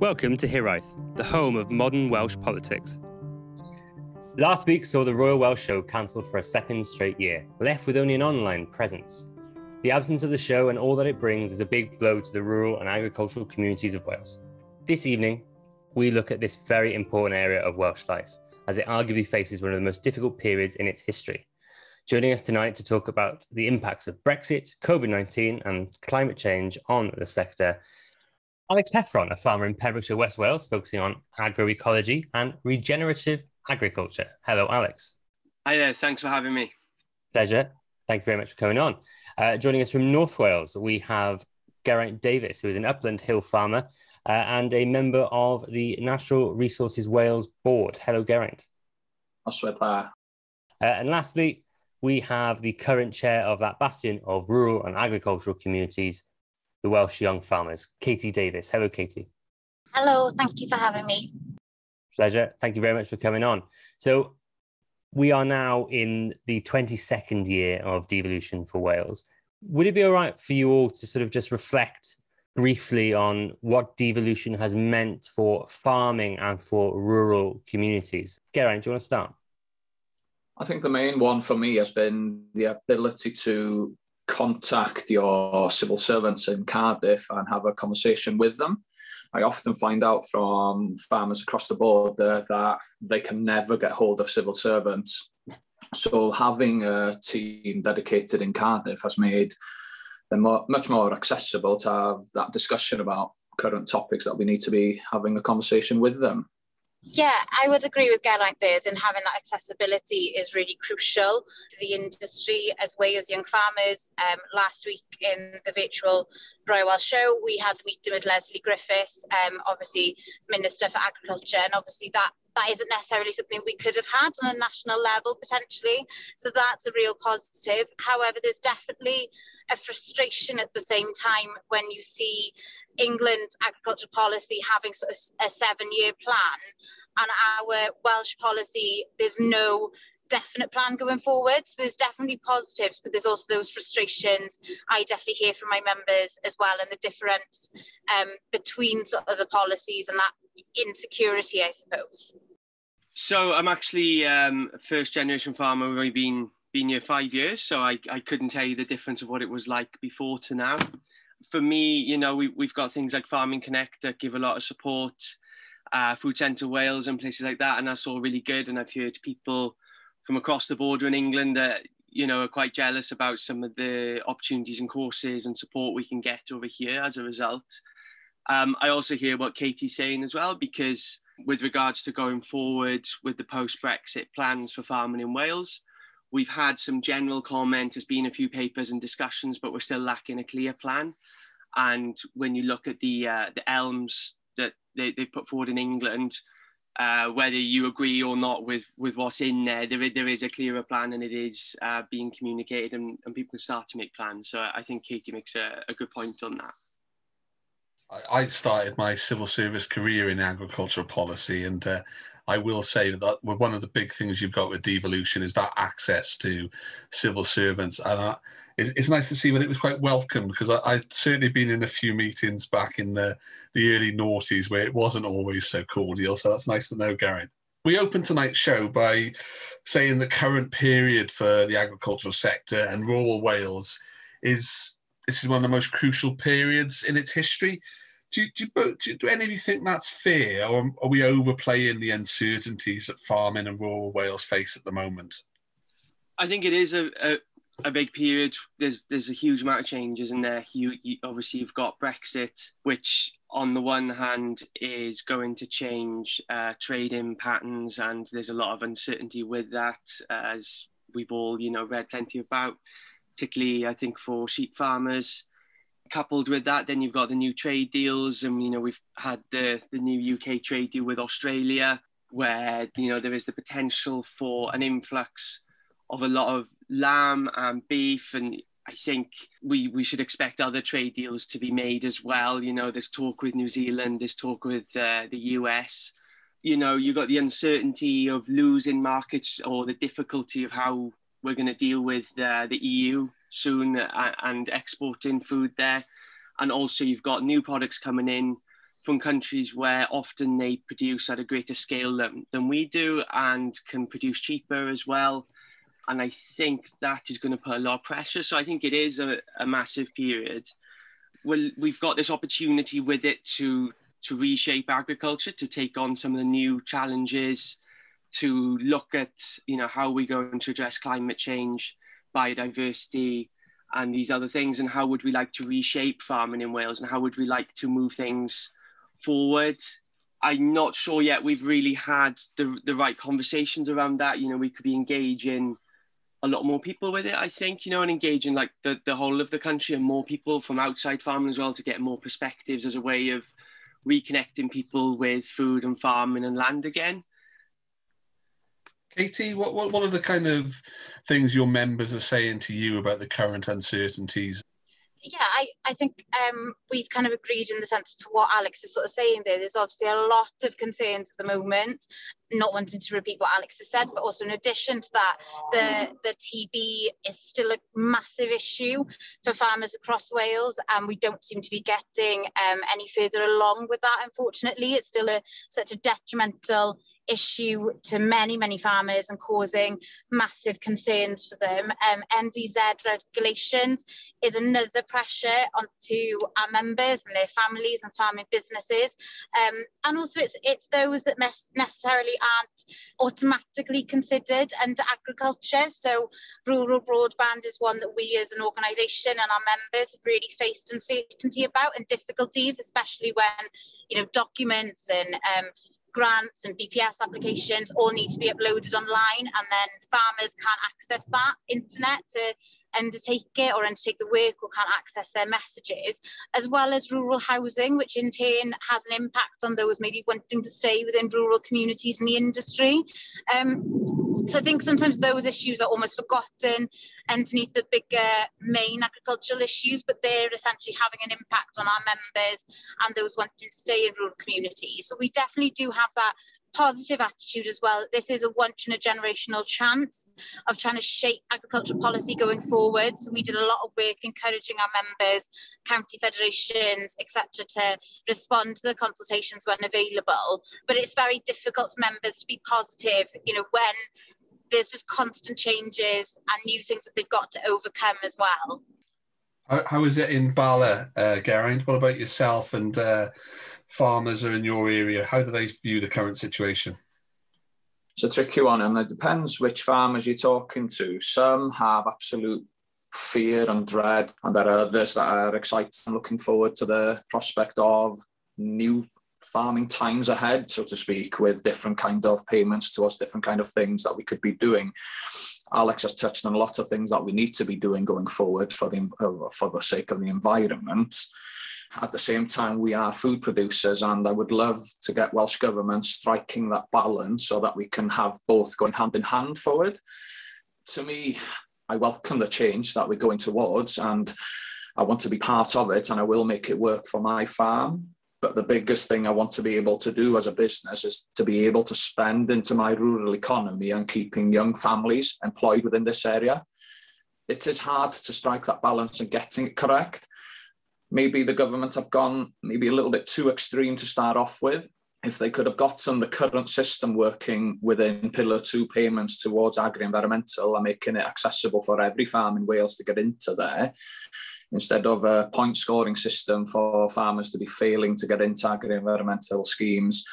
Welcome to Geraint, the home of modern Welsh politics. Last week saw the Royal Welsh Show cancelled for a second straight year, left with only an online presence. The absence of the show and all that it brings is a big blow to the rural and agricultural communities of Wales. This evening, we look at this very important area of Welsh life, as it arguably faces one of the most difficult periods in its history. Joining us tonight to talk about the impacts of Brexit, COVID-19 and climate change on the sector, Alex Heffron, a farmer in Pembrokeshire, West Wales, focusing on agro-ecology and regenerative agriculture. Hello, Alex. Hi there, thanks for having me. Pleasure. Thank you very much for coming on. Joining us from North Wales, we have Geraint Davies, who is an upland hill farmer and a member of the Natural Resources Wales Board. Hello, Geraint. And lastly, we have the current chair of that bastion of rural and agricultural communities, the Welsh Young Farmers, Katie Davies. Hello, Katie. Hello, thank you for having me. Pleasure. Thank you very much for coming on. So we are now in the 22nd year of devolution for Wales. Would it be all right for you all to sort of just reflect briefly on what devolution has meant for farming and for rural communities? Geraint, do you want to start? I think the main one for me has been the ability to contact your civil servants in Cardiff and have a conversation with them. I often find out from farmers across the board that they can never get hold of civil servants. So having a team dedicated in Cardiff has made them much more accessible to have that discussion about current topics that we need to be having a conversation with them. Yeah, I would agree with Geraint there, and having that accessibility is really crucial to the industry as well as young farmers. Last week in the virtual Royal Welsh Show, we had a meeting with Leslie Griffiths, obviously Minister for Agriculture, and obviously that isn't necessarily something we could have had on a national level potentially. So that's a real positive. However, there's definitely a frustration at the same time when you see England's agriculture policy having sort of a 7-year plan, and our Welsh policy, there's no definite plan going forward. So there's definitely positives, but there's also those frustrations I definitely hear from my members as well, and the difference between sort of the policies and that insecurity, I suppose. So I'm actually a first generation farmer. We've only been here 5 years, so I couldn't tell you the difference of what it was like before to now. For me, you know, we've got things like Farming Connect that give a lot of support, Food Centre Wales and places like that, and that's all really good. And I've heard people from across the border in England that, you know, are quite jealous about some of the opportunities and courses and support we can get over here as a result. I also hear what Katie's saying as well, because with regards to going forward with the post-Brexit plans for farming in Wales, we've had some general comment, there's been a few papers and discussions, but we're still lacking a clear plan. And when you look at the elms that they've put forward in England, whether you agree or not with what's in there, there is a clearer plan, and it is being communicated, and people can start to make plans. So I think Katie makes a good point on that. I started my civil service career in agricultural policy, and I will say that one of the big things you've got with devolution is that access to civil servants. And it's nice to see that it was quite welcome, because I'd certainly been in a few meetings back in the early noughties where it wasn't always so cordial. So that's nice to know, Geraint. We opened tonight's show by saying the current period for the agricultural sector and rural Wales is one of the most crucial periods in its history. Do any of you think that's fair, or are we overplaying the uncertainties that farming and rural Wales face at the moment? I think it is a big period. There's a huge amount of changes in there. Obviously you've got Brexit, which on the one hand is going to change trading patterns, and there's a lot of uncertainty with that, as we've all read plenty about, particularly I think for sheep farmers. Coupled with that, then you've got the new trade deals, and we've had the new UK trade deal with Australia, where there is the potential for an influx of a lot of lamb and beef, and I think we should expect other trade deals to be made as well. There's talk with New Zealand, there's talk with the US. You've got the uncertainty of losing markets, or the difficulty of how we're going to deal with the EU soon and exporting food there. And also you've got new products coming in from countries where often they produce at a greater scale than we do and can produce cheaper as well. And I think that is going to put a lot of pressure. So I think it is a massive period. Well, we've got this opportunity with it to reshape agriculture, to take on some of the new challenges, to look at, you know, how we're going to address climate change, biodiversity, and these other things, and how would we like to reshape farming in Wales, and how would we like to move things forward. I'm not sure yet we've really had the right conversations around that. You know, we could be engaging a lot more people with it, I think, you know, and engaging like the whole of the country and more people from outside farming as well, to get more perspectives as a way of reconnecting people with food and farming and land again. Katie, what are the kind of things your members are saying to you about the current uncertainties? Yeah, I think we've kind of agreed in the sense of what Alex is sort of saying there. There's obviously a lot of concerns at the moment, not wanting to repeat what Alex has said, but also in addition to that, the TB is still a massive issue for farmers across Wales, and we don't seem to be getting any further along with that, unfortunately. It's still such a detrimental issue to many farmers and causing massive concerns for them. NVZ regulations is another pressure onto our members and their families and farming businesses, and also it's those that necessarily aren't automatically considered under agriculture. So rural broadband is one that we as an organisation and our members have really faced uncertainty about, and difficulties, especially when, you know, documents and grants and BPS applications all need to be uploaded online, and then farmers can't access that internet to undertake it or undertake the work, or can't access their messages, as well as rural housing, which in turn has an impact on those maybe wanting to stay within rural communities in the industry. So I think sometimes those issues are almost forgotten underneath the bigger main agricultural issues, but they're essentially having an impact on our members and those wanting to stay in rural communities. But we definitely do have that positive attitude as well. This is a once in a generational chance of trying to shape agricultural policy going forward. So we did a lot of work encouraging our members, county federations, etc., to respond to the consultations when available. But it's very difficult for members to be positive, you know, when there's just constant changes and new things that they've got to overcome as well. How is it in Bala, Geraint? What about yourself and farmers are in your area? How do they view the current situation? It's a tricky one, and it depends which farmers you're talking to. Some have absolute fear and dread, and there are others that are excited and looking forward to the prospect of new farming times ahead, so to speak, with different kind of payments towards different kind of things that we could be doing. Alex has touched on a lot of things that we need to be doing going forward for the sake of the environment. At the same time, we are food producers, and I would love to get Welsh Government striking that balance so that we can have both going hand in hand forward. To me, I welcome the change that we're going towards, and I want to be part of it, and I will make it work for my farm. But the biggest thing I want to be able to do as a business is to be able to spend into my rural economy and keeping young families employed within this area. It is hard to strike that balance and getting it correct. Maybe the government have gone maybe a little bit too extreme to start off with. If they could have gotten the current system working within Pillar 2 payments towards agri-environmental and making it accessible for every farm in Wales to get into there, instead of a point scoring system for farmers to be failing to get into agri-environmental schemes,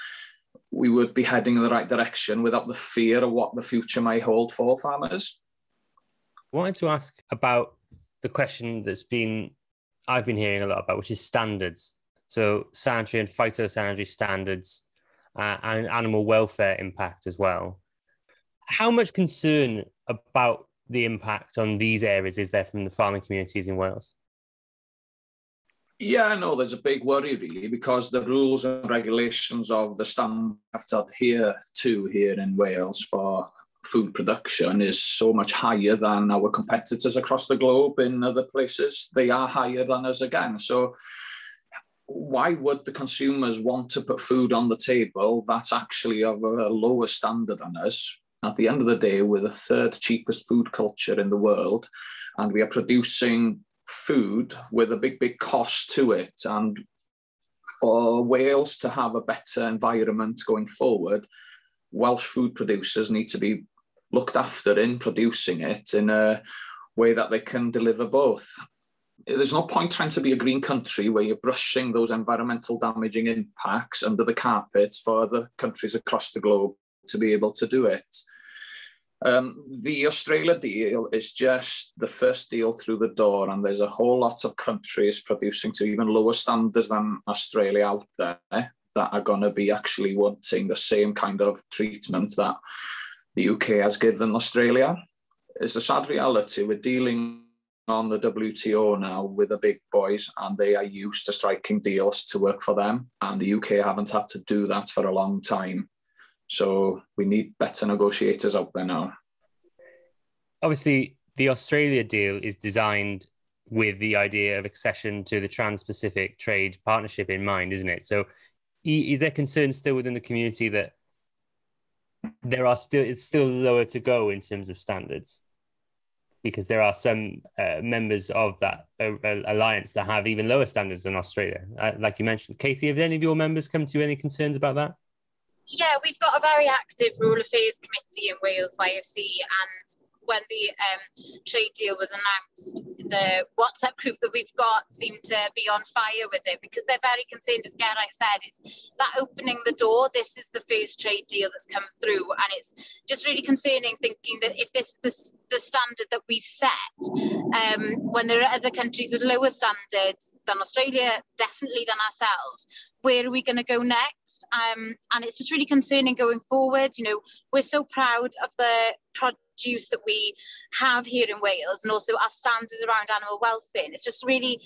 we would be heading in the right direction without the fear of what the future may hold for farmers. I wanted to ask about the question I've been hearing a lot about, which is standards. So sanitary and phytosanitary standards and animal welfare impact as well. How much concern about the impact on these areas is there from the farming communities in Wales? Yeah, no, there's a big worry really, because the rules and regulations of the standard have to adhere to here in Wales for food production is so much higher than our competitors across the globe in other places. They are higher than us again. So why would the consumers want to put food on the table that's actually of a lower standard than us? At the end of the day, we're the third cheapest food culture in the world, and we are producing food with a big cost to it. And For Wales to have a better environment going forward, Welsh food producers need to be looked after in producing it in a way that they can deliver both. There's no point trying to be a green country where you're brushing those environmental damaging impacts under the carpet for other countries across the globe to be able to do it. The Australia deal is just the first deal through the door, and there's a whole lot of countries producing to even lower standards than Australia out there that are going to be actually wanting the same kind of treatment that the UK has given Australia. It's a sad reality. We're dealing on the WTO now with the big boys, and they are used to striking deals to work for them, and the UK haven't had to do that for a long time. So we need better negotiators out there now. Obviously, the Australia deal is designed with the idea of accession to the Trans-Pacific Trade Partnership in mind, isn't it? So is there concern still within the community that it's still lower to go in terms of standards? Because there are some members of that alliance that have even lower standards than Australia. Like you mentioned, Katie, have any of your members come to you any concerns about that? Yeah, we've got a very active Rural Affairs Committee in Wales YFC, and when the trade deal was announced, the WhatsApp group that we've got seemed to be on fire with it, because they're very concerned, as Geraint said, it's that opening the door. This is the first trade deal that's come through, and it's just really concerning thinking that if this is the standard that we've set, when there are other countries with lower standards than Australia, definitely than ourselves, where are we going to go next? And it's just really concerning going forward. You know, we're so proud of the produce that we have here in Wales, and also our standards around animal welfare. And it's just really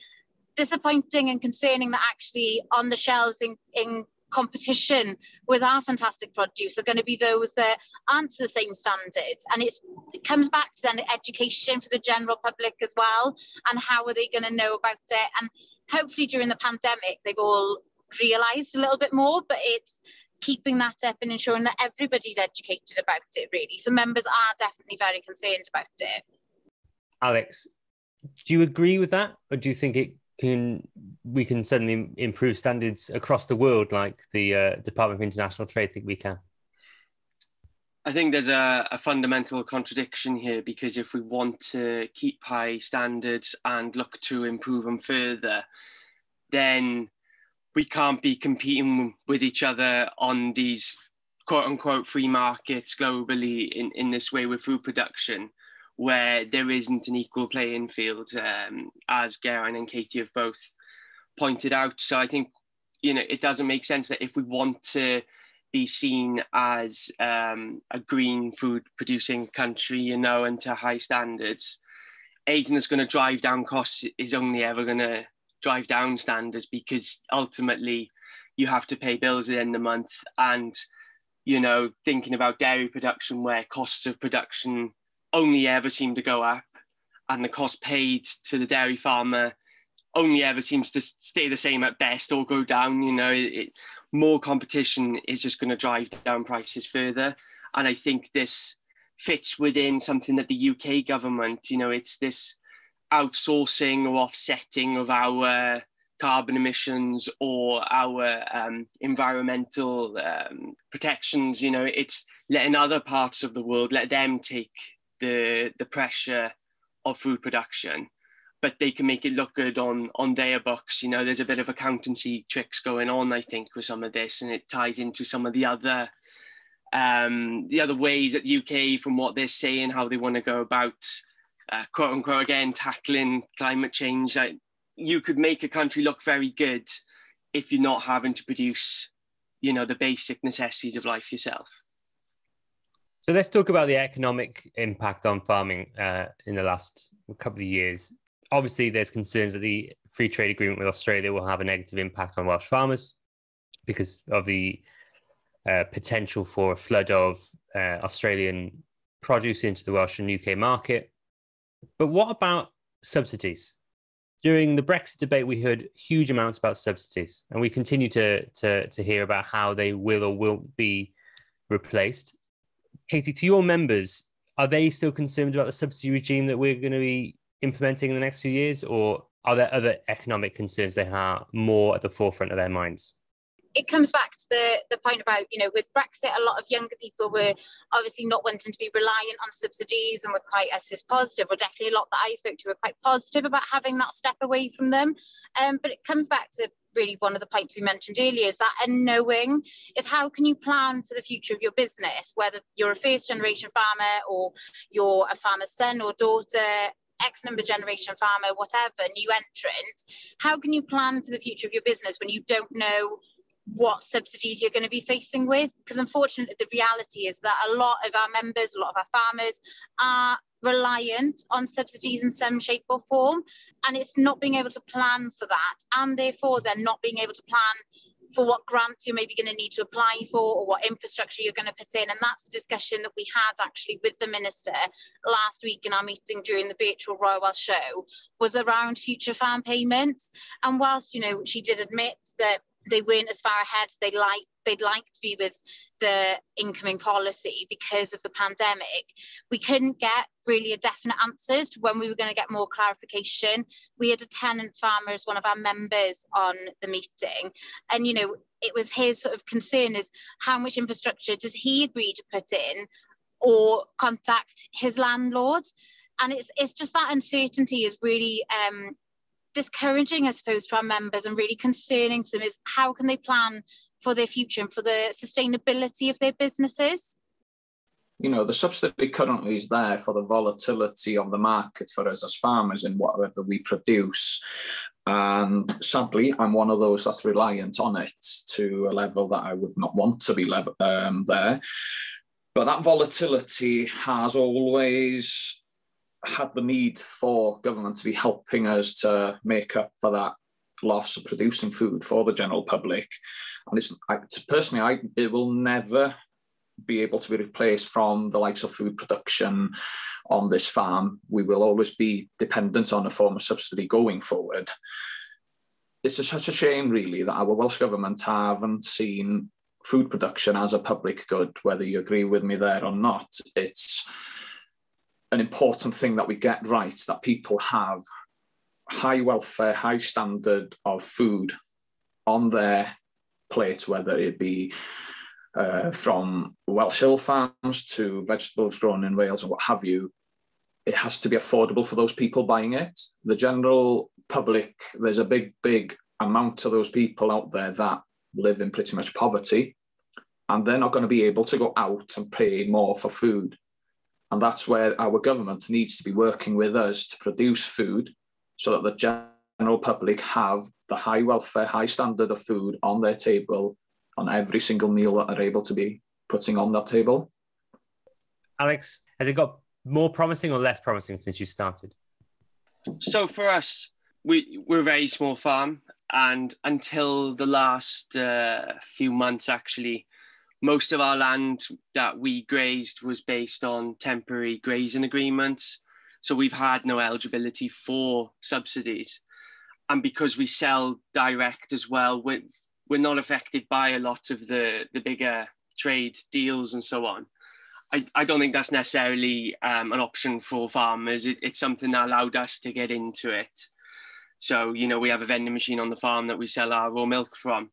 disappointing and concerning that actually on the shelves in competition with our fantastic produce are going to be those that aren't to the same standards. And it comes back to then education for the general public as well, and how are they going to know about it? And hopefully during the pandemic they've all realised a little bit more, but it's keeping that up and ensuring that everybody's educated about it, really. So members are definitely very concerned about it. Alex, do you agree with that, or do you think we can suddenly improve standards across the world like the Department of International Trade think we can? I think there's a fundamental contradiction here, because if we want to keep high standards and look to improve them further, then we can't be competing with each other on these quote-unquote free markets globally in this way with food production, where there isn't an equal playing field, as Geraint and Katie have both pointed out. So I think, you know, it doesn't make sense that if we want to be seen as a green food producing country, you know, and to high standards, anything that's going to drive down costs is only ever going to drive down standards, because ultimately you have to pay bills at the end of the month. And, you know, thinking about dairy production, where costs of production only ever seem to go up, and the cost paid to the dairy farmer only ever seems to stay the same at best or go down. You know, more competition is just going to drive down prices further. And I think this fits within something that the UK government, you know, it's this outsourcing or offsetting of our carbon emissions or our environmental protections. You know, it's letting other parts of the world, let them take the pressure of food production, but they can make it look good on their books. You know, there's a bit of accountancy tricks going on, I think, with some of this, and it ties into some of the other ways that the UK, from what they're saying, how they want to go about quote unquote, again, tackling climate change. You could make a country look very good if you're not having to produce, you know, the basic necessities of life yourself. So let's talk about the economic impact on farming in the last couple of years. Obviously, there's concerns that the free trade agreement with Australia will have a negative impact on Welsh farmers because of the potential for a flood of Australian produce into the Welsh and UK market. But what about subsidies? During the Brexit debate, we heard huge amounts about subsidies, and we continue to hear about how they will or won't be replaced. Katie, to your members, are they still concerned about the subsidy regime that we're going to be implementing in the next few years, or are there other economic concerns they have more at the forefront of their minds? It comes back to the point about, with Brexit, a lot of younger people were obviously not wanting to be reliant on subsidies and were quite, I suppose, positive, or definitely a lot that I spoke to were quite positive about having that step away from them. But it comes back to really one of the points we mentioned earlier, is that unknowing is how can you plan for the future of your business, whether you're a first generation farmer or you're a farmer's son or daughter, X number generation farmer, whatever, new entrant. How can you plan for the future of your business when you don't know what subsidies you're going to be facing with? Because unfortunately, the reality is that a lot of our members, a lot of our farmers are reliant on subsidies in some shape or form, and it's not being able to plan for that, and therefore they're not being able to plan for what grants you're maybe going to need to apply for or what infrastructure you're going to put in. And that's a discussion that we had actually with the Minister last week in our meeting during the virtual Royal Welsh Show, was around future farm payments. And whilst, she did admit that they weren't as far ahead as they'd like to be with the incoming policy because of the pandemic, we couldn't get really a definite answer as to when we were going to get more clarification. We had a tenant farmer as one of our members on the meeting, and it was his sort of concern is how much infrastructure does he agree to put in or contact his landlord. And it's just that uncertainty is really discouraging, I suppose, to our members, and really concerning to them, is how can they plan for their future and for the sustainability of their businesses? The subsidy currently is there for the volatility of the market for us as farmers in whatever we produce. And sadly, I'm one of those that's reliant on it to a level that I would not want to be there. But that volatility has always had the need for government to be helping us to make up for that loss of producing food for the general public. And it will never be able to be replaced from the likes of food production on this farm. We will always be dependent on a form of subsidy going forward. It's such a shame, really, that our Welsh Government haven't seen food production as a public good, whether you agree with me there or not. It's an important thing that we get right, that people have high welfare, high standard of food on their plate, whether it be from Welsh hill farms to vegetables grown in Wales and what have you. It has to be affordable for those people buying it. The general public, there's a big amount of those people out there that live in pretty much poverty, and they're not going to be able to go out and pay more for food. And that's where our government needs to be working with us to produce food so that the general public have the high welfare, high standard of food on their table on every single meal that they're able to be putting on that table. Alex, has it got more promising or less promising since you started? So for us, we're a very small farm, and until the last few months, actually, most of our land that we grazed was based on temporary grazing agreements. So we've had no eligibility for subsidies. And because we sell direct as well, we're not affected by a lot of the bigger trade deals and so on. I don't think that's necessarily an option for farmers. It's something that allowed us to get into it. So, we have a vending machine on the farm that we sell our raw milk from.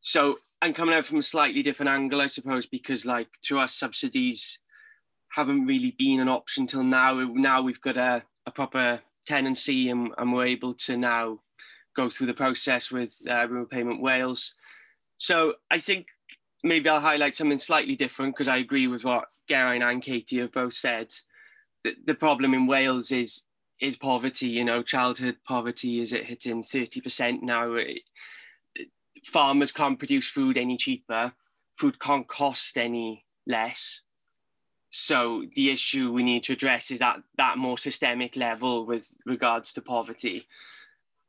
So I'm coming out from a slightly different angle, I suppose, because to us, subsidies haven't really been an option till now. Now we've got a proper tenancy, and we're able to now go through the process with Rural Payment Wales. So I think maybe I'll highlight something slightly different, because I agree with what Geraint and Katie have both said. The problem in Wales is poverty. Childhood poverty is hitting 30% now. Farmers can't produce food any cheaper. Food can't cost any less. So the issue we need to address is that more systemic level with regards to poverty.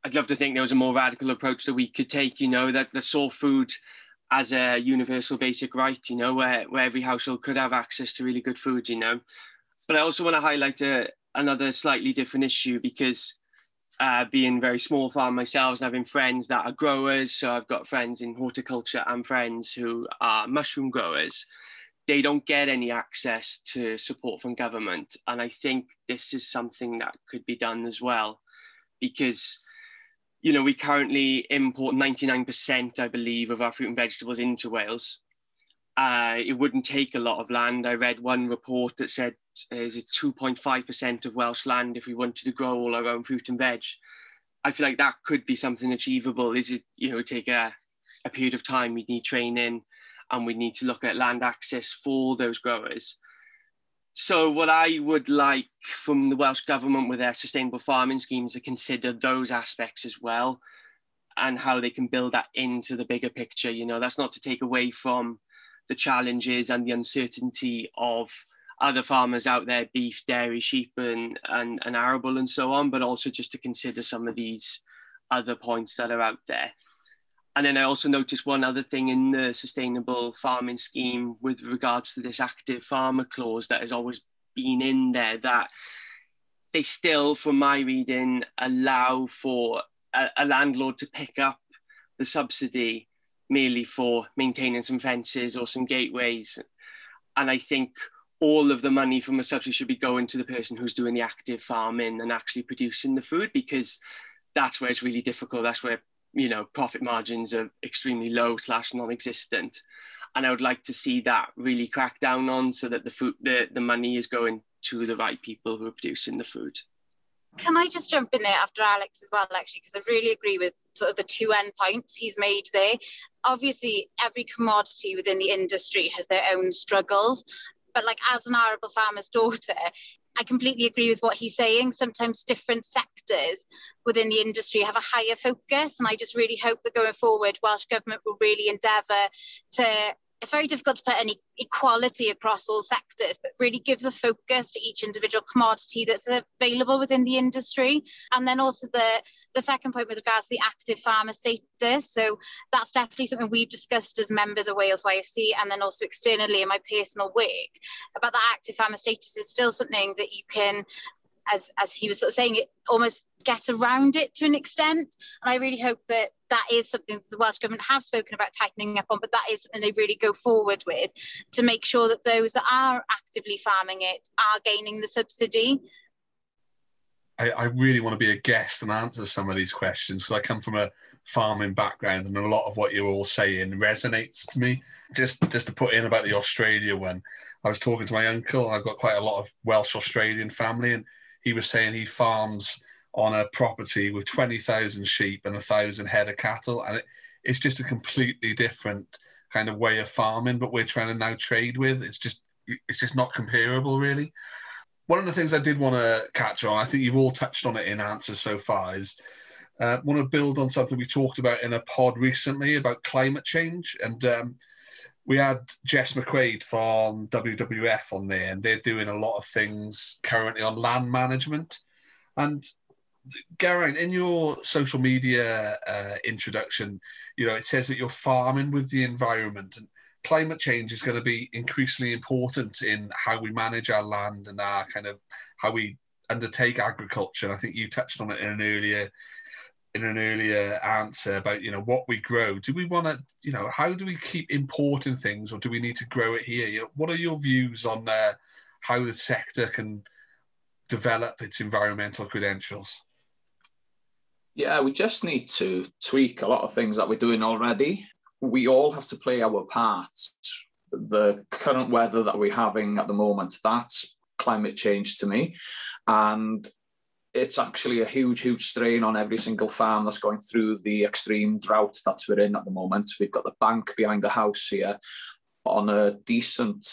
I'd love to think there was a more radical approach that we could take, that saw food as a universal basic right, where every household could have access to really good food, But I also want to highlight another slightly different issue, because being a very small farm myself and having friends that are growers, so I've got friends in horticulture and friends who are mushroom growers, they don't get any access to support from government. And I think this is something that could be done as well, because, you know, we currently import 99%, I believe, of our fruit and vegetables into Wales. It wouldn't take a lot of land. I read one report that said, is it 2.5% of Welsh land if we wanted to grow all our own fruit and veg? I feel like that could be something achievable. Is it, you know, take a period of time, we need training, and we need to look at land access for those growers. So what I would like from the Welsh Government with their sustainable farming schemes to consider those aspects as well, and how they can build that into the bigger picture. You know, that's not to take away from the challenges and the uncertainty of other farmers out there, beef, dairy, sheep and arable and so on, but also just to consider some of these other points that are out there. And then I also noticed one other thing in the sustainable farming scheme with regards to this active farmer clause that has always been in there, that they still, from my reading, allow for a landlord to pick up the subsidy merely for maintaining some fences or some gateways. And I think all of the money from a subsidy should be going to the person who's doing the active farming and actually producing the food, because that's where it's really difficult. That's where, you know, profit margins are extremely low / non-existent. And I would like to see that really cracked down on, so that the money is going to the right people who are producing the food. Can I just jump in there after Alex as well, actually, because I really agree with sort of the two end points he's made there. Obviously, every commodity within the industry has their own struggles, but like as an arable farmer's daughter, I completely agree with what he's saying. Sometimes different sectors within the industry have a higher focus, and I just really hope that going forward, Welsh Government will really endeavour to, it's very difficult to put any equality across all sectors, but really give the focus to each individual commodity that's available within the industry. And then also the second point with regards to the active farmer status. So that's definitely something we've discussed as members of Wales YFC, and then also externally in my personal work, about that active farmer status is still something that you can, as he was sort of saying, it almost get around it to an extent. And I really hope that that is something that the Welsh Government have spoken about tightening up on, but that is something they really go forward with, to make sure that those that are actively farming it are gaining the subsidy. I really want to be a guest and answer some of these questions, because I come from a farming background, and a lot of what you're all saying resonates to me. Just to put in about the Australia one, I was talking to my uncle. I've got quite a lot of Welsh Australian family, and he was saying he farms on a property with 20,000 sheep and 1,000 head of cattle, and it's just a completely different kind of way of farming, but we're trying to now trade with. It's just not comparable, really. One of the things I did want to catch on, I think you've all touched on it in answers so far, is want to build on something we talked about in a pod recently about climate change. And we had Jess McQuaid from WWF on there, and they're doing a lot of things currently on land management. And Geraint, in your social media introduction, you know, it says that you're farming with the environment, and climate change is going to be increasingly important in how we manage our land and our kind of how we undertake agriculture. And I think you touched on it in an earlier answer about, you know, what we grow. Do we want to, you know, how do we keep importing things, or do we need to grow it here? You know, what are your views on how the sector can develop its environmental credentials? Yeah, we just need to tweak a lot of things that we're doing already. We all have to play our parts. The current weather that we're having at the moment, that's climate change to me. And it's actually a huge, huge strain on every single farm that's going through the extreme drought that we're in at the moment. We've got the bank behind the house here. On a decent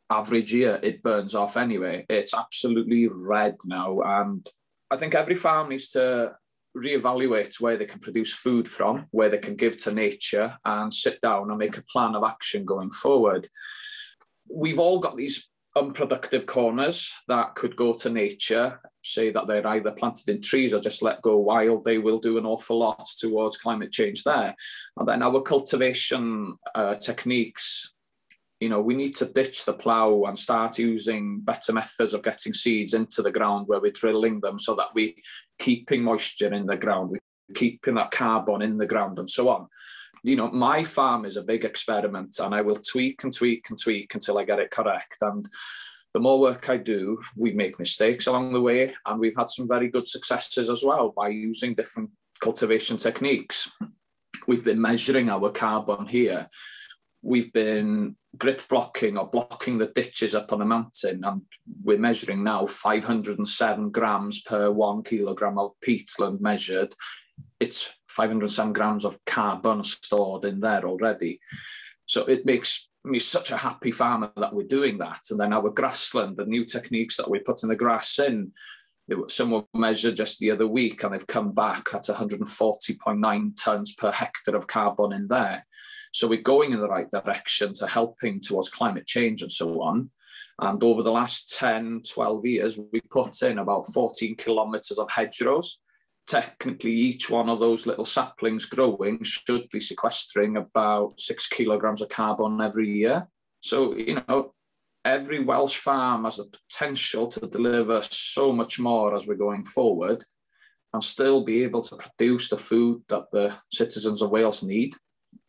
average year, it burns off anyway. It's absolutely red now. And I think every farm needs to reevaluate where they can produce food from, where they can give to nature, and sit down and make a plan of action going forward. We've all got these unproductive corners that could go to nature, say that they're either planted in trees or just let go wild. They will do an awful lot towards climate change there. And then our cultivation techniques, you know, we need to ditch the plough and start using better methods of getting seeds into the ground, where we're drilling them so that we're keeping moisture in the ground, we're keeping that carbon in the ground and so on. You know, my farm is a big experiment, and I will tweak and tweak and tweak until I get it correct. And The more work I do, we make mistakes along the way, and we've had some very good successes as well by using different cultivation techniques. We've been measuring our carbon here. We've been grip blocking or blocking the ditches up on a mountain, and we're measuring now 507 grams per 1 kilogram of peatland measured. It's 507 grams of carbon stored in there already. So it makes me such a happy farmer that we're doing that. And then our grassland, the new techniques that we're putting the grass in, some were measured just the other week and they've come back at 140.9 tonnes per hectare of carbon in there. So we're going in the right direction to helping towards climate change and so on. And over the last 10, 12 years, we put in about 14 kilometres of hedgerows. Technically, each one of those little saplings growing should be sequestering about 6 kilograms of carbon every year. So, you know, every Welsh farm has the potential to deliver so much more as we're going forward and still be able to produce the food that the citizens of Wales need.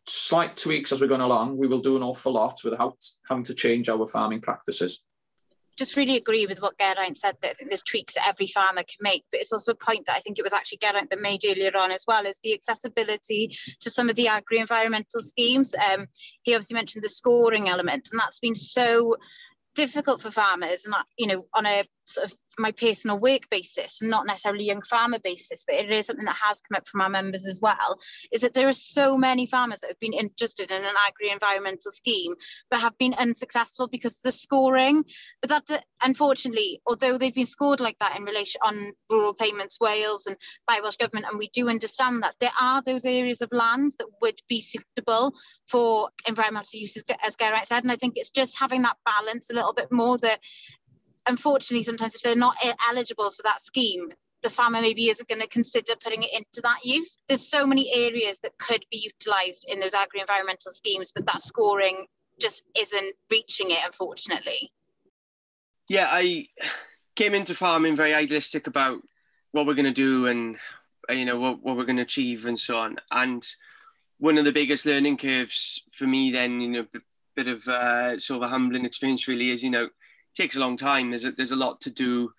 Slight tweaks as we're going along. We will do an awful lot without having to change our farming practices. Just really agree with what Geraint said, that I think there's tweaks that every farmer can make, but it's also a point that I think it was actually Geraint that made earlier on as well, is the accessibility to some of the agri-environmental schemes. He obviously mentioned the scoring element, and that's been so difficult for farmers, and you know, on a sort of my personal work basis, not necessarily young farmer basis, but it is something that has come up from our members as well, is that there are so many farmers that have been interested in an agri-environmental scheme but have been unsuccessful because of the scoring. But that, unfortunately, although they've been scored like that in relation on Rural Payments Wales and by Welsh Government, and we do understand that, there are those areas of land that would be suitable for environmental uses, as Geraint said, and I think it's just having that balance a little bit more, that unfortunately, sometimes if they're not eligible for that scheme, the farmer maybe isn't going to consider putting it into that use. There's so many areas that could be utilised in those agri-environmental schemes, but that scoring just isn't reaching it, unfortunately. Yeah, I came into farming very idealistic about what we're going to do and, you know, what we're going to achieve and so on. And one of the biggest learning curves for me then, you know, a bit of sort of a humbling experience really is, you know, takes a long time. There's a lot to do,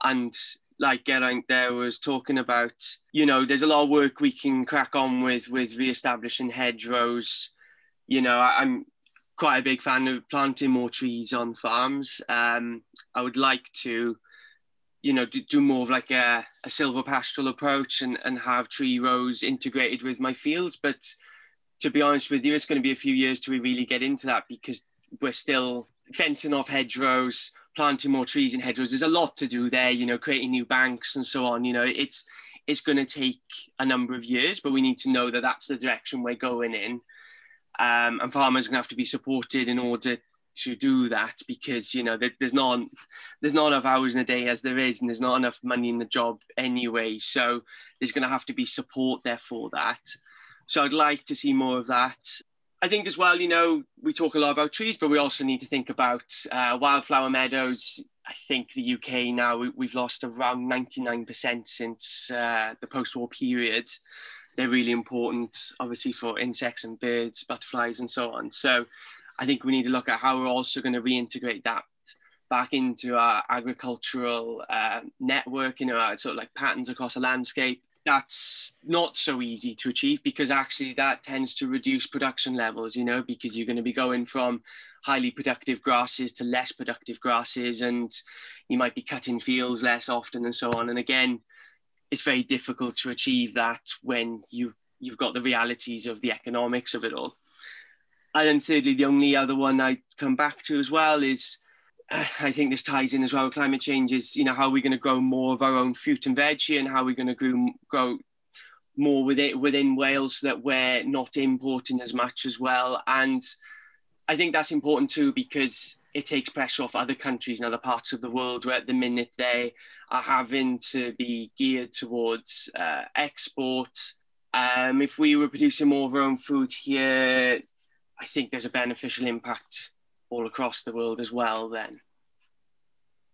and like Geraint there was talking about, you know, there's a lot of work we can crack on with re-establishing hedgerows. You know, I'm quite a big fan of planting more trees on farms. I would like to, you know, do more of like a silvopastoral approach and have tree rows integrated with my fields. But to be honest with you, it's going to be a few years till we really get into that, because we're still fencing off hedgerows, planting more trees in hedgerows. There's a lot to do there, you know, creating new banks and so on. You know, it's going to take a number of years, but we need to know that that's the direction we're going in. And farmers are going to have to be supported in order to do that, because, you know, there's not enough hours in a day as there is, and there's not enough money in the job anyway. So there's going to have to be support there for that. So I'd like to see more of that. I think as well, you know, we talk a lot about trees, but we also need to think about wildflower meadows. I think the UK now, we've lost around 99% since the post-war period. They're really important, obviously, for insects and birds, butterflies and so on. So I think we need to look at how we're also going to reintegrate that back into our agricultural network, you know, sort of like patterns across a landscape. That's not so easy to achieve, because actually that tends to reduce production levels, you know, because you're going to be going from highly productive grasses to less productive grasses, and you might be cutting fields less often and so on. And again, it's very difficult to achieve that when you've got the realities of the economics of it all. And then thirdly, the only other one I come back to as well is, I think this ties in as well with climate change, is, you know, how are we going to grow more of our own fruit and veg here, and how are we going to grow more within Wales so that we're not importing as much as well. And I think that's important too, because it takes pressure off other countries and other parts of the world where at the minute they are having to be geared towards export. If we were producing more of our own food here, I think there's a beneficial impact all across the world as well then.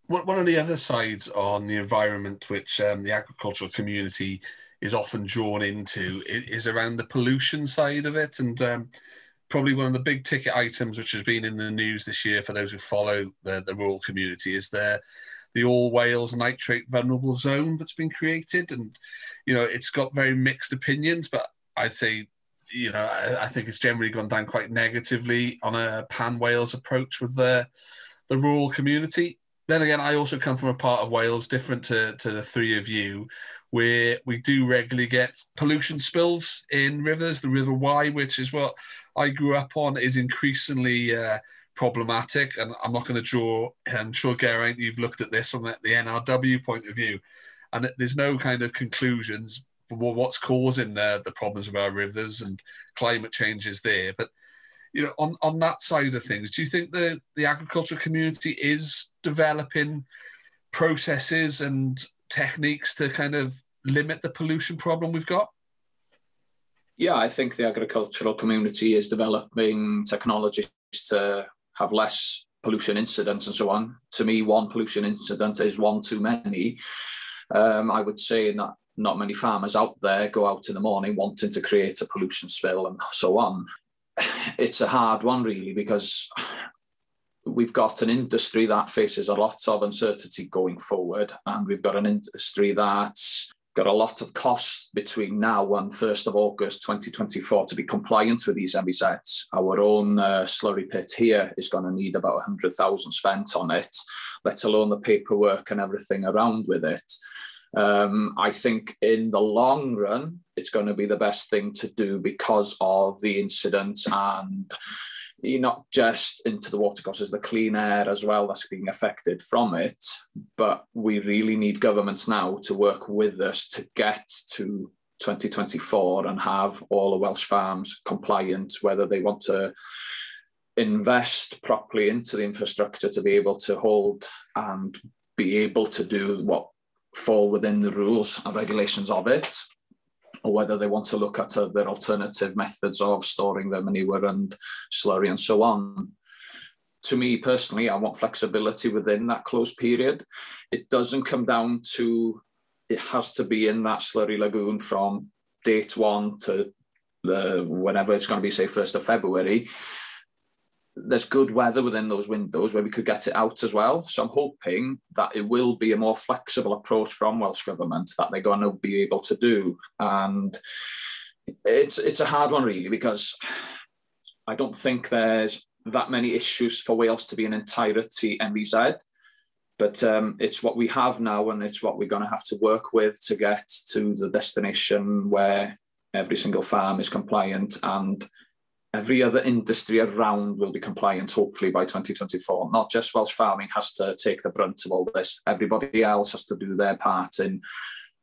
One of the other sides on the environment which the agricultural community is often drawn into is around the pollution side of it. And probably one of the big ticket items which has been in the news this year for those who follow the rural community is the All Wales Nitrate Vulnerable Zone that's been created. And, you know, it's got very mixed opinions, but I'd say, you know, I think it's generally gone down quite negatively on a pan-Wales approach with the rural community. Then again, I also come from a part of Wales different to the three of you, where we do regularly get pollution spills in rivers. The River Wye, which is what I grew up on, is increasingly problematic. And I'm not going to draw, I'm sure, Geraint, you've looked at this from the NRW point of view, and there's no kind of conclusions for what's causing the problems with our rivers, and climate change is there. But, you know, on that side of things, do you think the agricultural community is developing processes and techniques to kind of limit the pollution problem we've got? Yeah, I think the agricultural community is developing technologies to have less pollution incidents and so on. To me, one pollution incident is one too many. I would say that not many farmers out there go out in the morning wanting to create a pollution spill and so on. It's a hard one, really, because we've got an industry that faces a lot of uncertainty going forward, and we've got an industry that's got a lot of costs between now and 1st of August 2024 to be compliant with these MBZs. Our own slurry pit here is going to need about 100,000 spent on it, let alone the paperwork and everything around with it. I think in the long run, it's going to be the best thing to do because of the incidents, and not just into the water courses, the clean air as well that's being affected from it. But we really need governments now to work with us to get to 2024 and have all the Welsh farms compliant, whether they want to invest properly into the infrastructure to be able to hold and be able to do what fall within the rules and regulations of it, or whether they want to look at their alternative methods of storing their manure and slurry and so on. To me personally, I want flexibility within that closed period. It doesn't come down to, it has to be in that slurry lagoon from date 1 to whenever it's going to be, say, 1st of February. There's good weather within those windows where we could get it out as well. So I'm hoping that it will be a more flexible approach from Welsh Government that they're going to be able to do. And it's a hard one, really, because I don't think there's that many issues for Wales to be an entirety MBZ. But it's what we have now, and it's what we're going to have to work with to get to the destination where every single farm is compliant and every other industry around will be compliant, hopefully, by 2024. Not just Welsh farming has to take the brunt of all this. Everybody else has to do their part in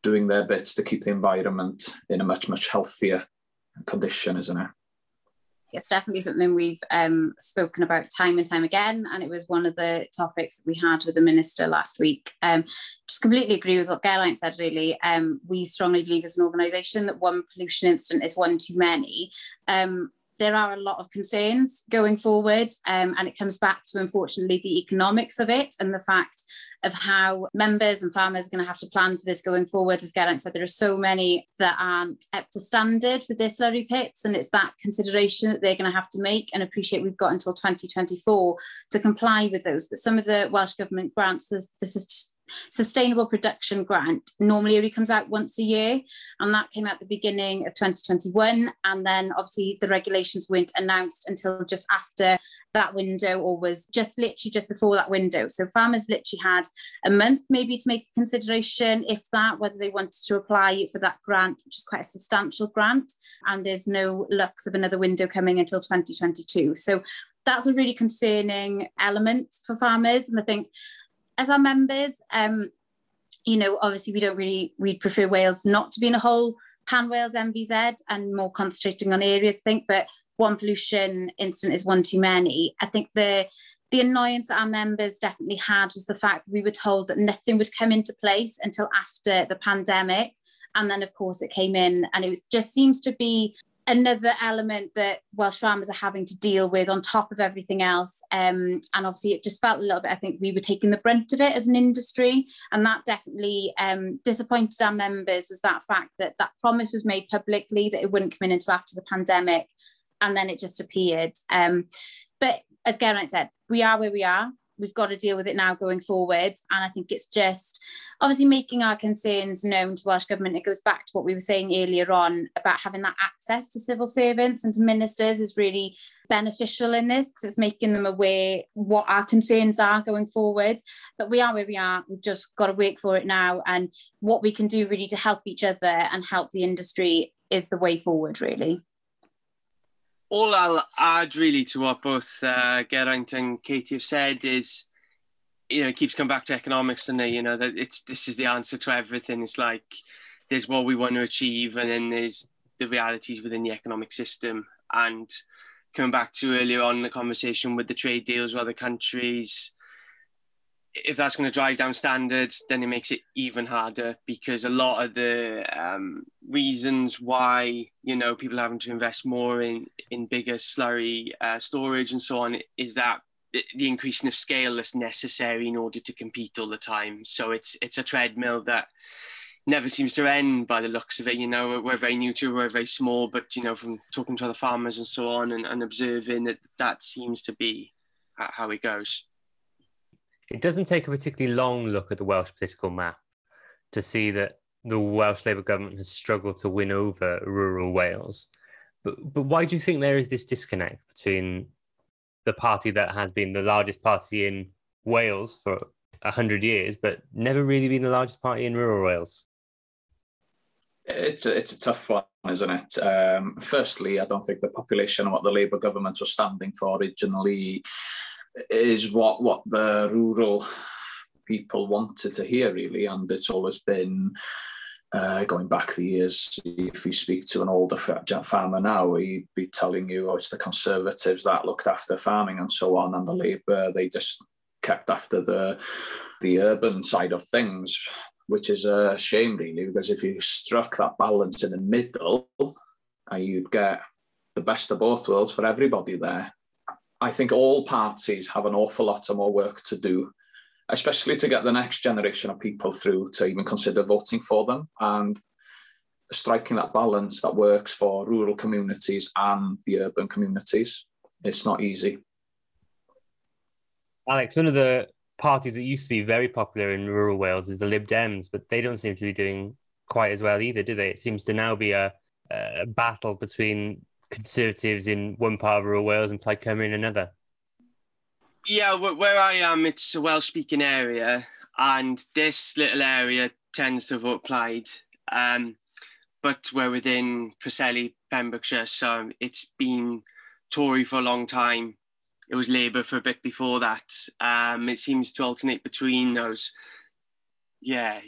doing their bits to keep the environment in a much, much healthier condition, isn't it? It's definitely something we've spoken about time and time again, and it was one of the topics we had with the Minister last week. Just completely agree with what Geraint said, really. We strongly believe as an organisation that one pollution incident is one too many. There are a lot of concerns going forward, and it comes back to, unfortunately, the economics of it and the fact of how members and farmers are going to have to plan for this going forward. As Geraint said, there are so many that aren't up to standard with their slurry pits, and it's that consideration that they're going to have to make, and appreciate we've got until 2024 to comply with those. But some of the Welsh Government grants, this is Sustainable Production Grant, normally only comes out once a year, and that came out at the beginning of 2021, and then obviously the regulations weren't announced until just after that window, or was literally just before that window. So farmers literally had a month maybe to make a consideration, if that, whether they wanted to apply for that grant, which is quite a substantial grant, and there's no looks of another window coming until 2022. So that's a really concerning element for farmers. And I think as our members, obviously we'd prefer Wales not to be in a whole pan-Wales MVZ and more concentrating on areas, I think, but one pollution incident is one too many. I think the annoyance that our members definitely had was the fact that we were told that nothing would come into place until after the pandemic. And then, of course, it came in, and it just seems to be another element that Welsh farmers are having to deal with on top of everything else. And obviously it just felt a little bit, I think we were taking the brunt of it as an industry. And that definitely disappointed our members, was that fact that that promise was made publicly that it wouldn't come in until after the pandemic. and then it just appeared. But as Geraint said, we are where we are. We've got to deal with it now going forward. And I think it's just obviously making our concerns known to Welsh Government. It goes back to what we were saying earlier on about having that access to civil servants and to ministers is really beneficial in this, because it's making them aware what our concerns are going forward. But we are where we are. We've just got to work for it now. And what we can do really to help each other and help the industry is the way forward, really. All I'll add really to what both Geraint and Katie have said is, it keeps coming back to economics, doesn't it? That this is the answer to everything. It's like there's what we want to achieve, and then there's the realities within the economic system. And coming back to earlier on in the conversation with the trade deals with other countries, if that's going to drive down standards, then it makes it even harder, because a lot of the reasons why, people are having to invest more in bigger slurry storage and so on is that the increasing of scale that's necessary in order to compete all the time. So it's a treadmill that never seems to end by the looks of it. We're very new to it, we're very small, but, from talking to other farmers and so on and observing that seems to be how it goes. It doesn't take a particularly long look at the Welsh political map to see that the Welsh Labour government has struggled to win over rural Wales. But why do you think there is this disconnect between the party that has been the largest party in Wales for 100 years, but never really been the largest party in rural Wales? It's a tough one, isn't it? Firstly, I don't think the population and what the Labour government was standing for originally is what the rural people wanted to hear, really. And it's always been, going back the years, if you speak to an older farmer now, he'd be telling you, it's the Conservatives that looked after farming and so on, and the Labour, they just kept after the urban side of things, which is a shame, really, because if you struck that balance in the middle, you'd get the best of both worlds for everybody there. I think all parties have an awful lot more work to do, especially to get the next generation of people through to even consider voting for them, and striking that balance that works for rural communities and the urban communities. It's not easy. Alex, one of the parties that used to be very popular in rural Wales is the Lib Dems, but they don't seem to be doing quite as well either, do they? It seems to now be a battle between Conservatives in one part of rural Wales and Plaid Cymru in another. Yeah, where I am, it's a Welsh-speaking area, and this little area tends to vote Plaid, but we're within Preseli, Pembrokeshire, so it's been Tory for a long time. It was Labour for a bit before that. It seems to alternate between those. Yeah,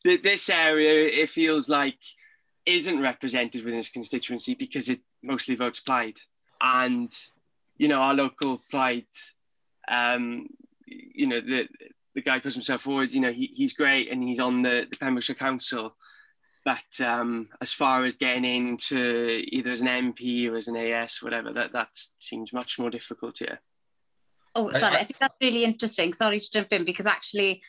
this area, it feels like, isn't represented within this constituency because it mostly votes Plaid. And, our local Plaid, the guy puts himself forward, he's great and he's on the Pembrokeshire Council. But as far as getting into either as an MP or as an AS, whatever, that seems much more difficult here. Oh, sorry, I think that's really interesting. Sorry to jump in, because actually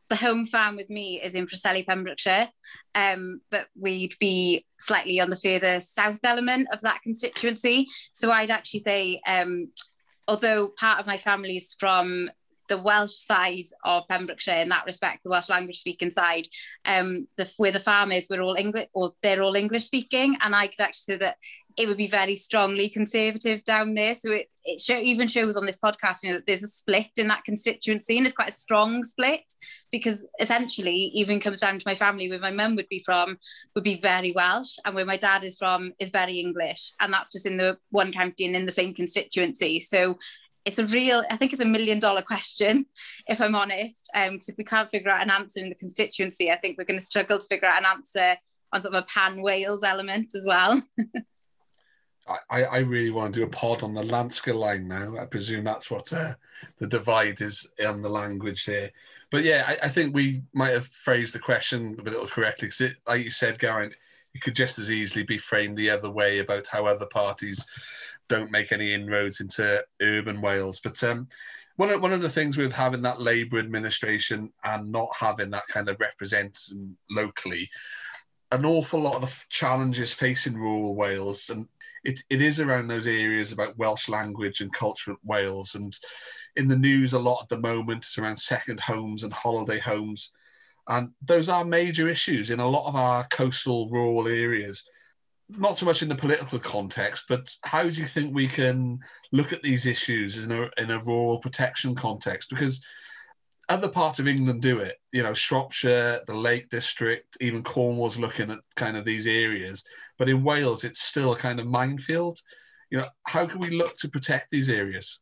the home farm with me is in Preseli, Pembrokeshire, but we'd be slightly on the further south element of that constituency. So I'd actually say, although part of my family is from the Welsh side of Pembrokeshire, in that respect, the Welsh language speaking side, where the farm is, we're all English, or they're all English speaking, and I could actually say that it would be very strongly Conservative down there. So it even shows on this podcast, that there's a split in that constituency, and it's quite a strong split, because essentially even comes down to my family, where my mum would be very Welsh, and where my dad is from is very English, and that's just in the one county and in the same constituency. So I think it's $1 million question, if I'm honest. Because if we can't figure out an answer in the constituency, I think we're going to struggle to figure out an answer on sort of a pan-Wales element as well. I really want to do a pod on the Lanska line now. I presume that's what the divide is on the language here. But yeah, I think we might have phrased the question a little correctly. Because like you said, Geraint, it could just as easily be framed the other way about how other parties don't make any inroads into urban Wales. But one of the things with having that Labour administration and not having that kind of representation locally, an awful lot of the challenges facing rural Wales, and it is around those areas about Welsh language and culture at Wales. And in the news a lot at the moment, it's around second homes and holiday homes. And those are major issues in a lot of our coastal rural areas. Not so much in the political context, but how do you think we can look at these issues in a rural protection context? Because other parts of England do it, you know, Shropshire, the Lake District, even Cornwall's looking at kind of these areas. But in Wales, it's still a kind of minefield. You know, how can we look to protect these areas?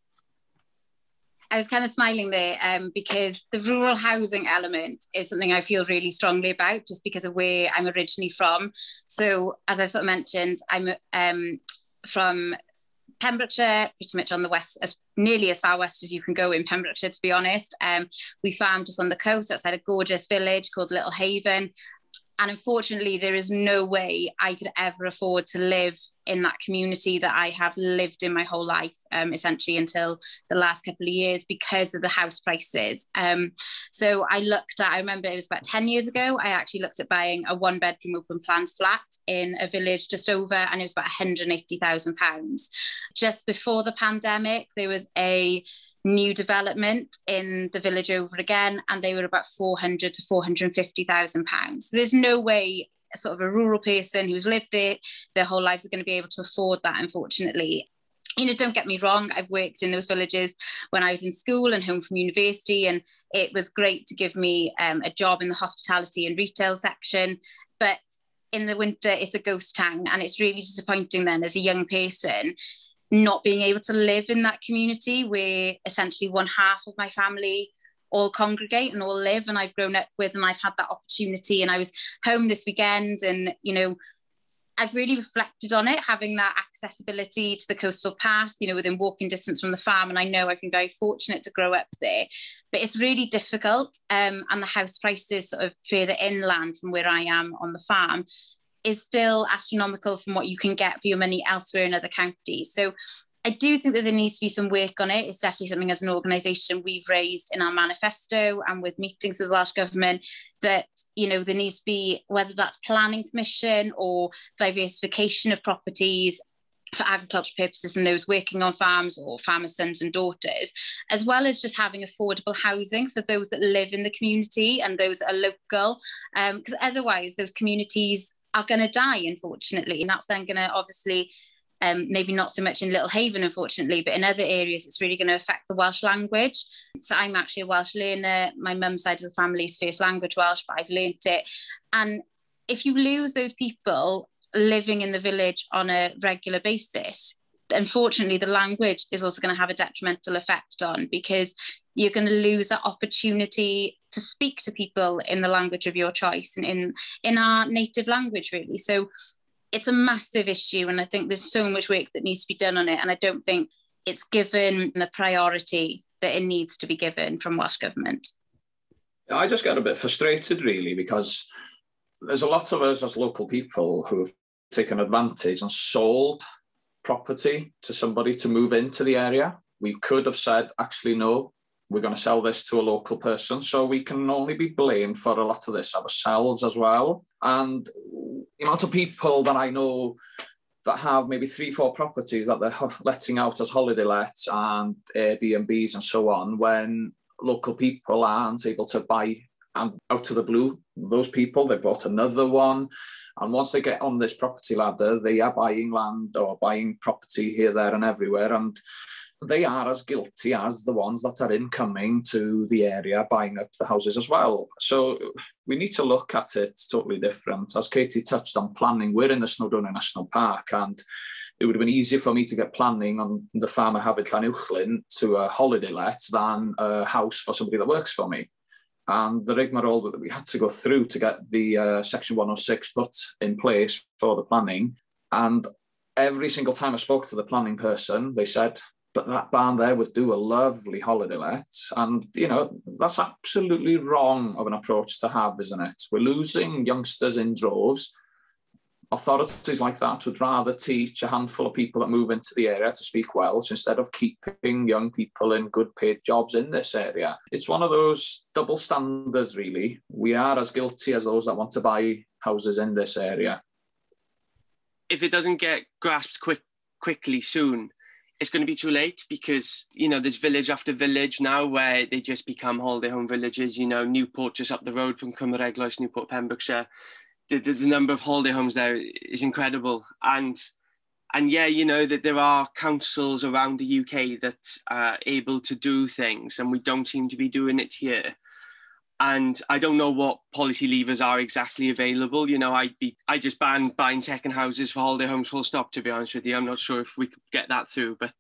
I was kind of smiling there because the rural housing element is something I feel really strongly about, just because of where I'm originally from. So as I've sort of mentioned, I'm from Pembrokeshire, pretty much on the west, nearly as far west as you can go in Pembrokeshire, to be honest. We farm just on the coast outside a gorgeous village called Little Haven. And unfortunately, there is no way I could ever afford to live in that community that I have lived in my whole life, essentially until the last couple of years, because of the house prices. So I remember it was about 10 years ago, I actually looked at buying a 1-bedroom open plan flat in a village just over, and it was about £180,000. Just before the pandemic, there was a new development in the village over again, and they were about £400,000 to £450,000. So there's no way sort of a rural person who's lived there their whole lives are going to be able to afford that, unfortunately. You know, don't get me wrong, I've worked in those villages when I was in school and home from university, and it was great to give me a job in the hospitality and retail section. But in the winter, it's a ghost town, and it's really disappointing then as a young person not being able to live in that community where essentially one half of my family all congregate and all live, and I've grown up with, and I've had that opportunity. And I was home this weekend, and, you know, I've really reflected on it, having that accessibility to the coastal path, you know, within walking distance from the farm. And I know I've been very fortunate to grow up there, but it's really difficult. And the house prices sort of further inland from where I am on the farm is still astronomical from what you can get for your money elsewhere in other counties. So I do think that there needs to be some work on it. It's definitely something as an organisation we've raised in our manifesto and with meetings with the Welsh Government, that, you know, there needs to be, whether that's planning permission or diversification of properties for agriculture purposes and those working on farms or farmers' sons and daughters, as well as just having affordable housing for those that live in the community and those that are local, because otherwise those communities are going to die, unfortunately. And that's then going to obviously, maybe not so much in Little Haven, unfortunately, but in other areas, it's really going to affect the Welsh language. So I'm actually a Welsh learner. My mum's side of the family's first language Welsh, but I've learnt it. And if you lose those people living in the village on a regular basis, unfortunately, the language is also going to have a detrimental effect on, because you're going to lose that opportunity to speak to people in the language of your choice and in our native language, really. So it's a massive issue, and I think there's so much work that needs to be done on it, and I don't think it's given the priority that it needs to be given from Welsh Government. I just get a bit frustrated, really, because there's a lot of us as local people who have taken advantage and sold property to somebody to move into the area. We could have said, actually, no, we're going to sell this to a local person. So we can only be blamed for a lot of this ourselves as well. And the amount of people that I know that have maybe 3-4 properties that they're letting out as holiday lets and Airbnbs and so on, when local people aren't able to buy, and out of the blue, those people, they bought another one. And once they get on this property ladder, they are buying land or buying property here, there and everywhere. And they are as guilty as the ones that are incoming to the area, buying up the houses as well. So we need to look at it totally different. As Katie touched on planning, we're in the Snowdonia National Park, and it would have been easier for me to get planning on the farm I have at Llanuwchlyn to a holiday let than a house for somebody that works for me. And the rigmarole that we had to go through to get the Section 106 put in place for the planning. And every single time I spoke to the planning person, they said, but that barn there would do a lovely holiday let. And, you know, that's absolutely wrong of an approach to have, isn't it? We're losing youngsters in droves. Authorities like that would rather teach a handful of people that move into the area to speak Welsh instead of keeping young people in good paid jobs in this area. It's one of those double standards, really. We are as guilty as those that want to buy houses in this area. If it doesn't get grasped quickly soon, it's going to be too late, because, you know, there's village after village now where they just become holiday home villages. You know, Newport, just up the road from Cymru, Newport, Pembrokeshire, the number of holiday homes there is incredible. And yeah, you know, that there are councils around the UK that are able to do things, and we don't seem to be doing it here. And I don't know what policy levers are exactly available. You know, I just banned buying second houses for holiday homes, full stop, to be honest with you. I'm not sure if we could get that through. But,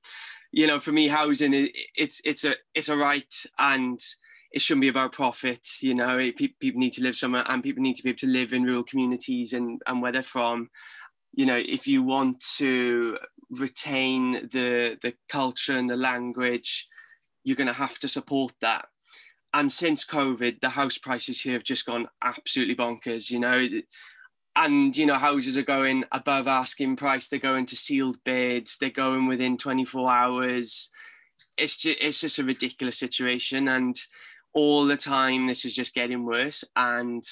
you know, for me, housing, it's a right, and it shouldn't be about profit. You know, people need to live somewhere, and people need to be able to live in rural communities and where they're from. You know, if you want to retain the culture and the language, you're going to have to support that. And since COVID, the house prices here have just gone absolutely bonkers, you know. And, you know, houses are going above asking price. They're going to sealed bids. They're going within 24 hours. It's just a ridiculous situation. And all the time, this is just getting worse. And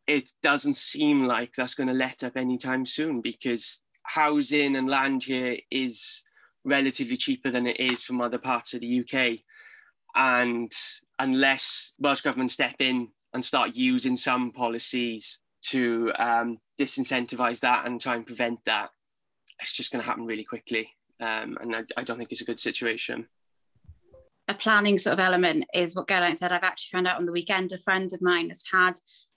it doesn't seem like that's going to let up anytime soon, because housing and land here is relatively cheaper than it is from other parts of the UK. And unless Welsh Government step in and start using some policies to disincentivise that and try and prevent that, it's just going to happen really quickly. And I don't think it's a good situation. A planning sort of element is what Geraint said. I've actually found out on the weekend a friend of mine has had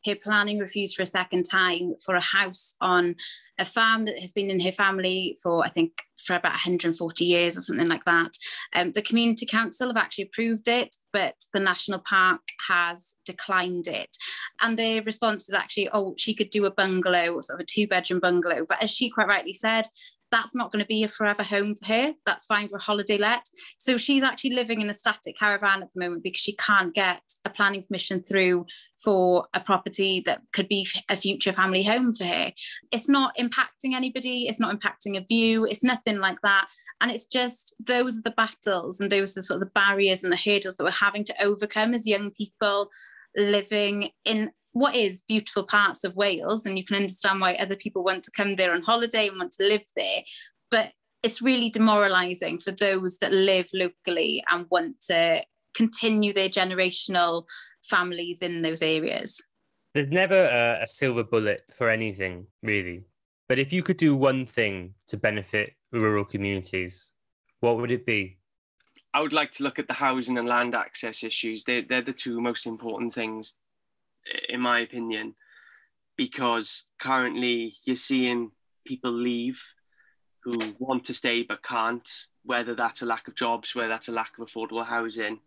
her planning refused for a second time for a house on a farm that has been in her family for, I think, for about 140 years or something like that. The community council have actually approved it, but the national park has declined it. And their response is actually, oh, she could do a bungalow, sort of a 2-bedroom bungalow. But as she quite rightly said, that's not going to be a forever home for her. That's fine for a holiday let. So she's actually living in a static caravan at the moment because she can't get a planning permission through for a property that could be a future family home for her. It's not impacting anybody. It's not impacting a view. It's nothing like that. And it's just, those are the battles and those are the sort of the barriers and the hurdles that we're having to overcome as young people living in what is beautiful parts of Wales, and you can understand why other people want to come there on holiday and want to live there, but it's really demoralising for those that live locally and want to continue their generational families in those areas. There's never a silver bullet for anything, really. But if you could do one thing to benefit rural communities, what would it be? I would like to look at the housing and land access issues. They're the two most important things, in my opinion, because currently you're seeing people leave who want to stay but can't, whether that's a lack of jobs, whether that's a lack of affordable housing.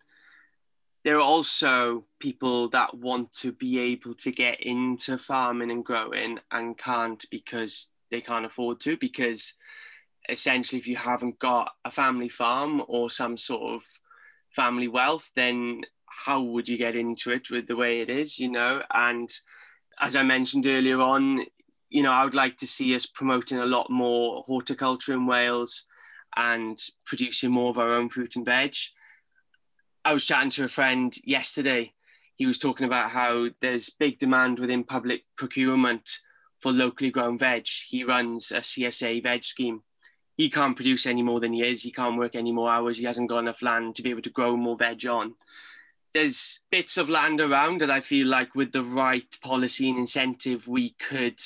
There are also people that want to be able to get into farming and growing and can't because they can't afford to, because essentially if you haven't got a family farm or some sort of family wealth, then how would you get into it with the way it is, you know? And as I mentioned earlier on, you know, I would like to see us promoting a lot more horticulture in Wales and producing more of our own fruit and veg. I was chatting to a friend yesterday. He was talking about how there's big demand within public procurement for locally grown veg. He runs a CSA veg scheme. He can't produce any more than he is. He can't work any more hours. He hasn't got enough land to be able to grow more veg on. There's bits of land around that I feel like with the right policy and incentive, we could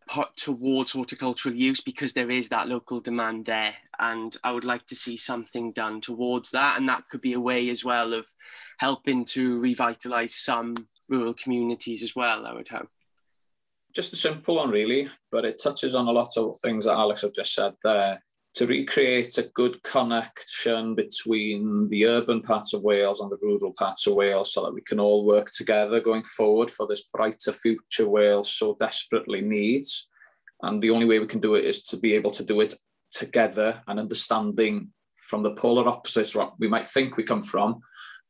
put towards horticultural use, because there is that local demand there. And I would like to see something done towards that. And that could be a way as well of helping to revitalise some rural communities as well, I would hope. Just a simple one, really, but it touches on a lot of things that Alex have just said there. To recreate a good connection between the urban parts of Wales and the rural parts of Wales, so that we can all work together going forward for this brighter future Wales so desperately needs. And the only way we can do it is to be able to do it together and understanding from the polar opposites what we might think we come from.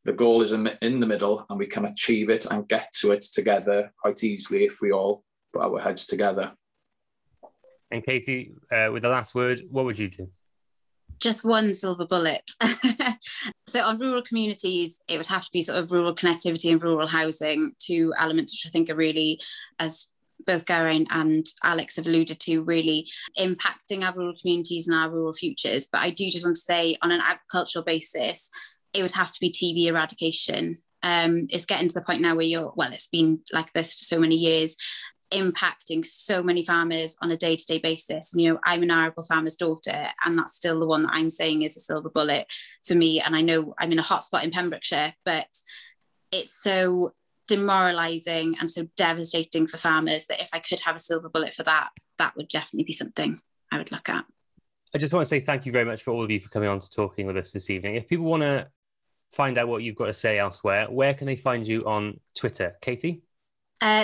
The goal is in the middle, and we can achieve it and get to it together quite easily if we all put our heads together. And Katie, with the last word, what would you do? Just one silver bullet. So on rural communities, it would have to be sort of rural connectivity and rural housing, two elements which I think are really, as both Geraint and Alex have alluded to, really impacting our rural communities and our rural futures. But I do just want to say, on an agricultural basis, it would have to be TB eradication. It's getting to the point now where it's been like this for so many years, impacting so many farmers on a day-to-day basis. You know, I'm an arable farmer's daughter, and that's still the one that I'm saying is a silver bullet for me. And I know I'm in a hotspot in Pembrokeshire, but it's so demoralising and so devastating for farmers that if I could have a silver bullet for that, that would definitely be something I would look at. I just want to say thank you very much for all of you for coming on to talking with us this evening. If people want to find out what you've got to say elsewhere, where can they find you on Twitter? Katie?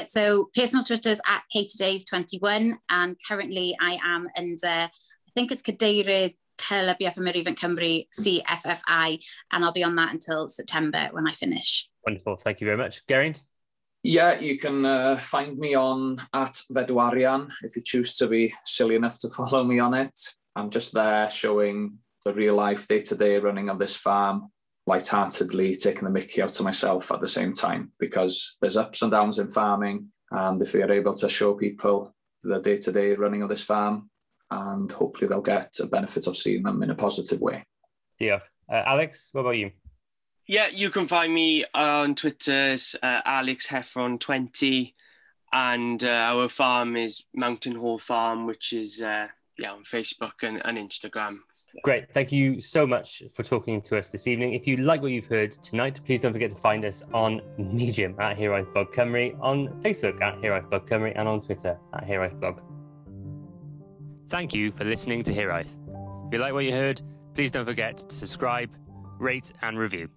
So personal Twitter's at KatieDave21, and currently I am under, I think it's Cadeirydd Cylybiaeth Ymyrifant Cymru, CFFI, and I'll be on that until September when I finish. Wonderful, thank you very much. Geraint? Yeah, you can find me on @Fedwarian if you choose to be silly enough to follow me on it. I'm just there showing the real life day-to-day running of this farm, lightheartedly taking the mickey out of myself at the same time, because there's ups and downs in farming, and if we are able to show people the day-to-day running of this farm, and hopefully they'll get a benefit of seeing them in a positive way. Yeah. Alex, what about you? Yeah, you can find me on Twitter's Alex Heffron 20, and our farm is Mountain Hall Farm, which is on Facebook and Instagram. Great. Thank you so much for talking to us this evening. If you like what you've heard tonight, please don't forget to find us on Medium at Hiraeth Blog Cymru, on Facebook at Hiraeth Blog Cymru, and on Twitter at Hiraeth Blog. Thank you for listening to Hiraeth. If you like what you heard, please don't forget to subscribe, rate and review.